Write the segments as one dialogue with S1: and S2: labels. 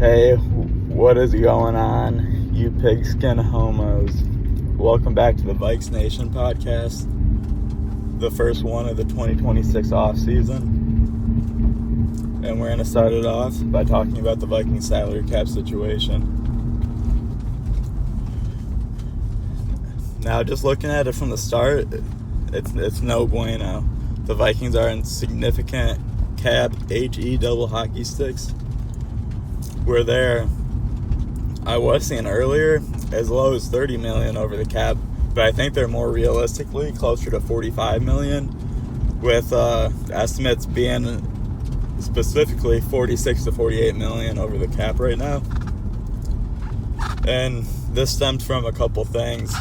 S1: Hey, what is going on, you pigskin homos? Welcome back to the Vikes Nation podcast, the first one of the 2026 offseason. And we're going to start it off by talking about the Vikings salary cap situation. Now, just looking at it from the start, it's no bueno. The Vikings are in significant cap HE double hockey sticks. We're there. I was seeing earlier as low as $30 million over the cap, but I think they're more realistically closer to $45 million, with estimates being specifically $46 to $48 million over the cap right now. And this stems from a couple things.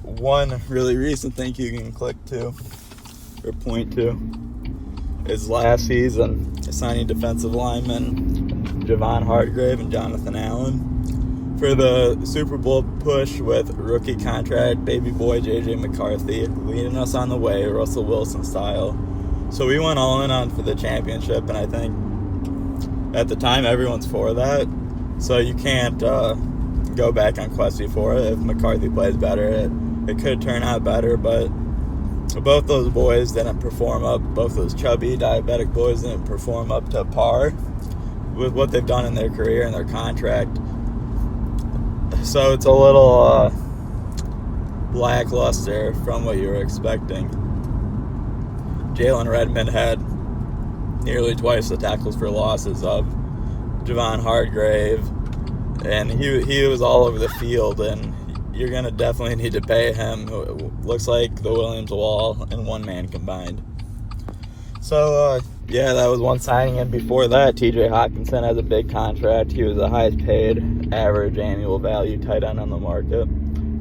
S1: One really recent thing you can click to or point to is last season signing defensive linemen Javon Hargrave and Jonathan Allen for the Super Bowl push with rookie contract baby boy J.J. McCarthy leading us on the way, Russell Wilson style. So we went all in on for the championship, and I think at the time everyone's for that. So you can't go back on Questy for it. If McCarthy plays better, it could turn out better, but both those boys didn't perform up. Both those chubby diabetic boys didn't perform up to par with what they've done in their career and their contract. So it's a little lackluster from what you were expecting. Jalen Redmond had nearly twice the tackles for losses of Javon Hargrave, and he was all over the field, and you're going to definitely need to pay him. Looks like the Williams Wall and one man combined. So, that was one signing. And before that, TJ Hockenson has a big contract. He was the highest paid average annual value tight end on the market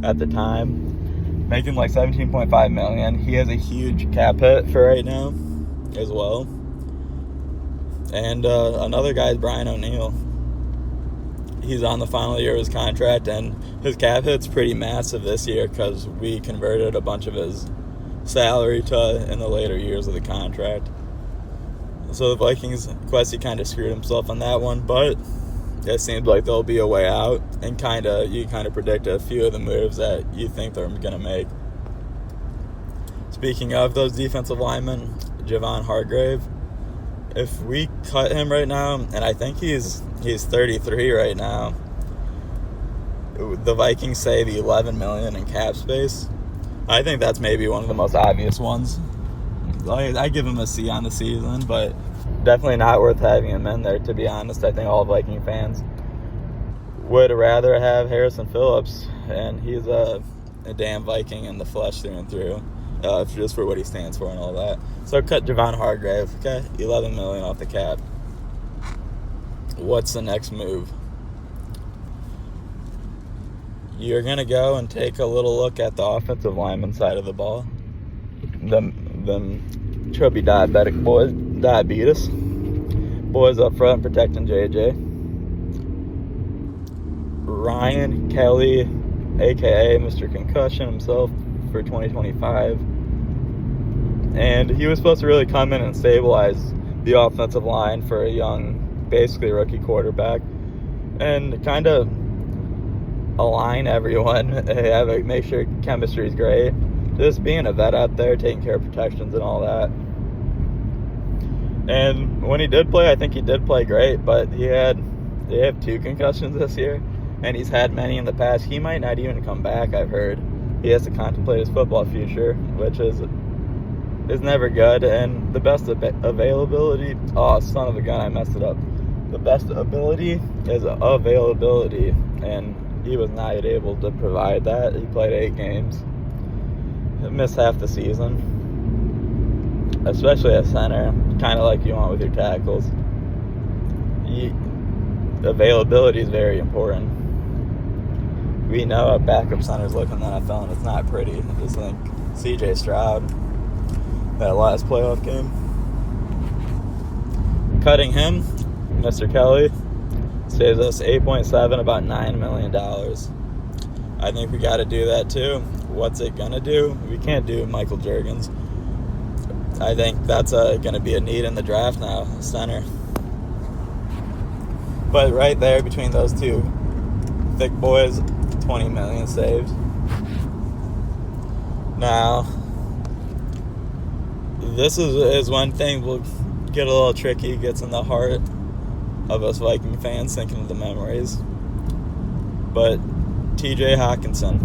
S1: at the time, making like $17.5 million. He has a huge cap hit for right now as well. And another guy is Brian O'Neill. He's on the final year of his contract, and his cap hit's pretty massive this year because we converted a bunch of his salary to in the later years of the contract. So the Vikings, Questy kind of screwed himself on that one, but it seems like there'll be a way out, and you kind of predict a few of the moves that you think they're going to make. Speaking of those defensive linemen, Javon Hargrave, if we cut him right now, and I think he's 33 right now, the Vikings save $11 million in cap space. I think that's maybe one of the most obvious ones. I give him a C on the season, but definitely not worth having him in there, to be honest. I think all Viking fans would rather have Harrison Phillips, and he's a damn Viking in the flesh through and through. Just for what he stands for and all that. So cut Javon Hargrave, okay? $11 million off the cap. What's the next move? You're going to go and take a little look at the offensive lineman side of the ball. Them chubby diabetic boys, diabetes. Boys up front protecting JJ. Ryan Kelly, a.k.a. Mr. Concussion himself, for 2025, and he was supposed to really come in and stabilize the offensive line for a young, basically rookie quarterback, and kind of align everyone, make sure chemistry is great, just being a vet out there, taking care of protections and all that. And when he did play, I think he did play great, but they have 2 concussions this year, and he's had many in the past. He might not even come back, I've heard. He has to contemplate his football future, which is never good. And the best availability... Oh, son of a gun, I messed it up. The best ability is availability, and he was not able to provide that. He played 8 games. Missed half the season. Especially at center, kind of like you want with your tackles. Availability is very important. We know a backup center's looking in the NFL, and it's not pretty. I just think C.J. Stroud, that last playoff game, cutting him, Mr. Kelly, saves us $8.7, about $9 million. I think we got to do that too. What's it going to do? We can't do Michael Juergens. I think that's going to be a need in the draft now, center. But right there between those two thick boys, $20 million saved. Now, this is one thing will get a little tricky, gets in the heart of us Viking fans thinking of the memories. But TJ Hockenson,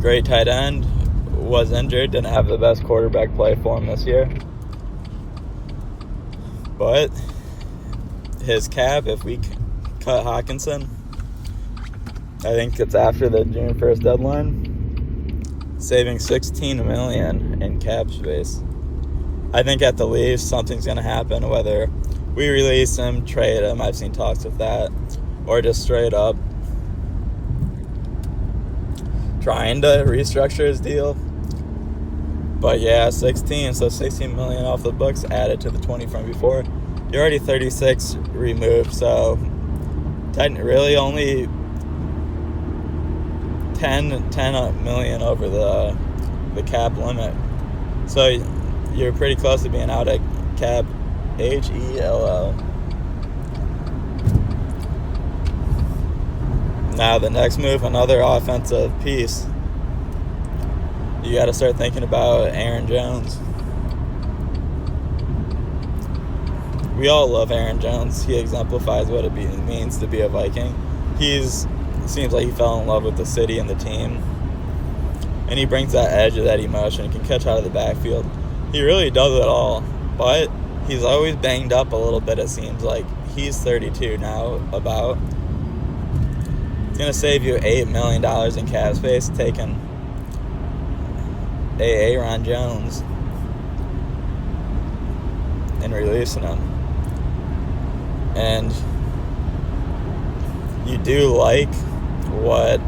S1: great tight end, was injured, didn't have the best quarterback play for him this year. But his cap, if we cut Hockenson, I think it's after the June 1st deadline, saving $16 million in cap space. I think at the least something's going to happen, whether we release him, trade him, I've seen talks with that, or just straight up trying to restructure his deal. But yeah, 16, so $16 million off the books added to the 20 from before. You're already 36 removed, so really only 10 million over the cap limit. So you're pretty close to being out at cap HELL. Now the next move, another offensive piece. You got to start thinking about Aaron Jones. We all love Aaron Jones. He exemplifies what it means to be a Viking. Seems like he fell in love with the city and the team. And he brings that edge of that emotion. He can catch out of the backfield. He really does it all. But he's always banged up a little bit, it seems like. He's 32 now, about. It's going to save you $8 million in cap space taking Aaron Jones and releasing him. And you do like what's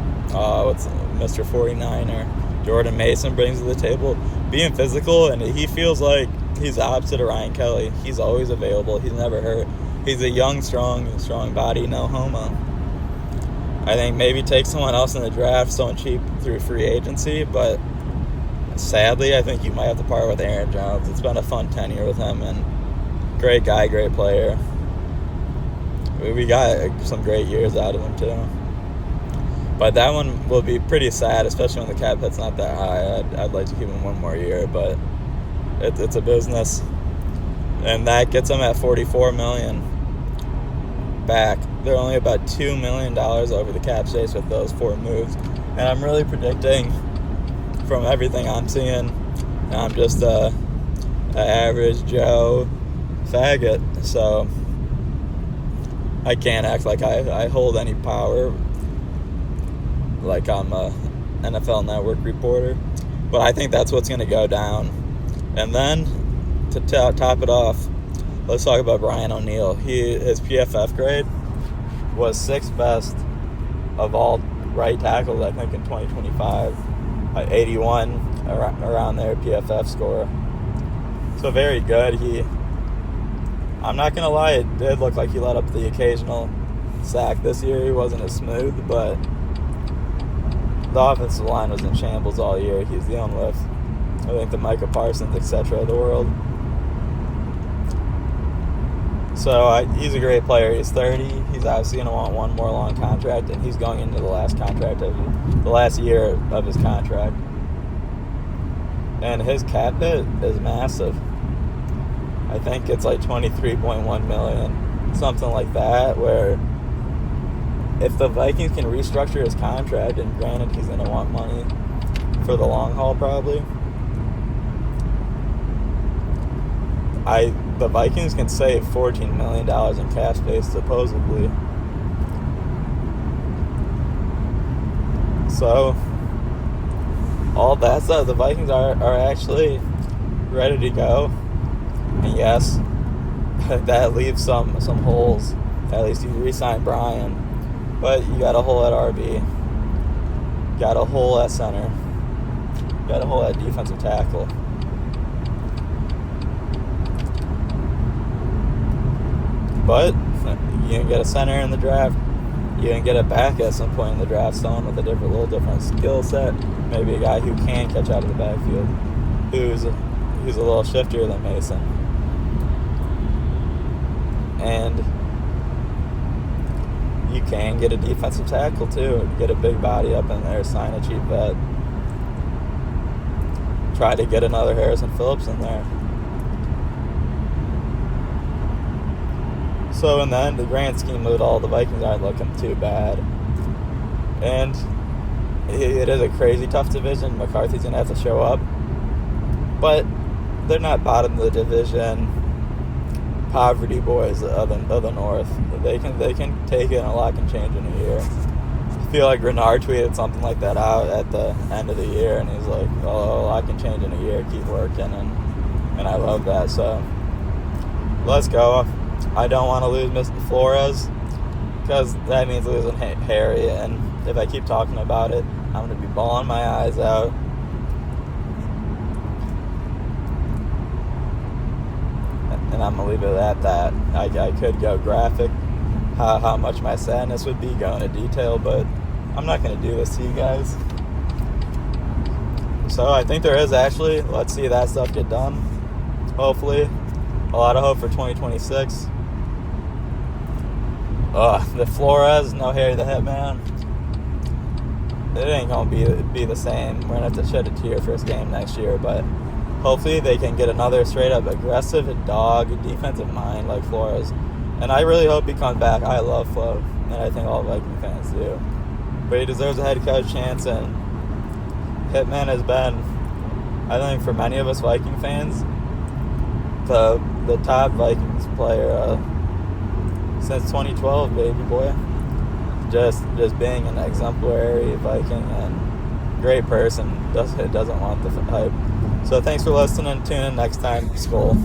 S1: Mr. 49er Jordan Mason brings to the table, being physical, and he feels like he's the opposite of Ryan Kelly. He's always available. He's never hurt. He's a young, strong body, no homo. I think maybe take someone else in the draft, someone cheap through free agency, but sadly, I think you might have to part with Aaron Jones. It's been a fun tenure with him, and great guy, great player. We got some great years out of him, too. But that one will be pretty sad, especially when the cap hit's not that high. I'd like to keep him one more year, but it's a business. And that gets him at $44 million back. They're only about $2 million over the cap space with those 4 moves. And I'm really predicting, from everything I'm seeing, and I'm just an average Joe faggot, so I can't act like I hold any power, like I'm a NFL Network reporter. But I think that's what's going to go down. And then, to top it off, let's talk about Brian O'Neill. His PFF grade was 6th best of all right tackles, I think, in 2025. 81 around their PFF score. So very good. I'm not going to lie, it did look like he let up the occasional sack this year. He wasn't as smooth, but the offensive line was in shambles all year. He's dealing with, I think, the Micah Parsons, etc. of the world. So he's a great player. He's 30. He's obviously going to want one more long contract, and he's going into the last year of his contract. And his cap hit is massive. I think it's like $23.1 million, something like that, where if the Vikings can restructure his contract, and granted he's going to want money for the long haul probably, the Vikings can save $14 million in cap space, supposedly. So, all that stuff, the Vikings are actually ready to go. And yes, that leaves some holes. At least you re-sign Brian. But you got a hole at RB. Got a hole at center. Got a hole at defensive tackle. But you can get a center in the draft. You can get it back at some point in the draft, someone with a little different skill set. Maybe a guy who can catch out of the backfield, who's a little shiftier than Mason. And you can get a defensive tackle too. Get a big body up in there, sign a cheap vet. Try to get another Harrison Phillips in there. So in the end, the grand scheme of it all, the Vikings aren't looking too bad. And it is a crazy tough division. McCarthy's going to have to show up. But they're not bottom of the division poverty boys of the North. They can take it, and a lot can change in a year. I feel like Renard tweeted something like that out at the end of the year, and he's like, "Oh, a lot can change in a year. Keep working," and I love that. So let's go. I don't want to lose Mr. Flores because that means losing Harry, and if I keep talking about it, I'm going to be bawling my eyes out. And I'm going to leave it at that. I could go graphic, how much my sadness would be, go into detail, but I'm not going to do this to you guys. So I think there is actually. Let's see that stuff get done. Hopefully. A lot of hope for 2026. The Flores, no Harry the Hitman. It ain't going to be the same. We're going to have to shed a tear for his game next year, but hopefully they can get another straight-up aggressive dog defensive mind like Flores. And I really hope he comes back. I love Flo, and I think all Viking fans do. But he deserves a head coach chance, and Hitman has been, I think for many of us Viking fans, the top Vikings player since 2012, baby boy. Just being an exemplary Viking and great person. Doesn't want the hype. So thanks for listening. Tune in next time. Skol.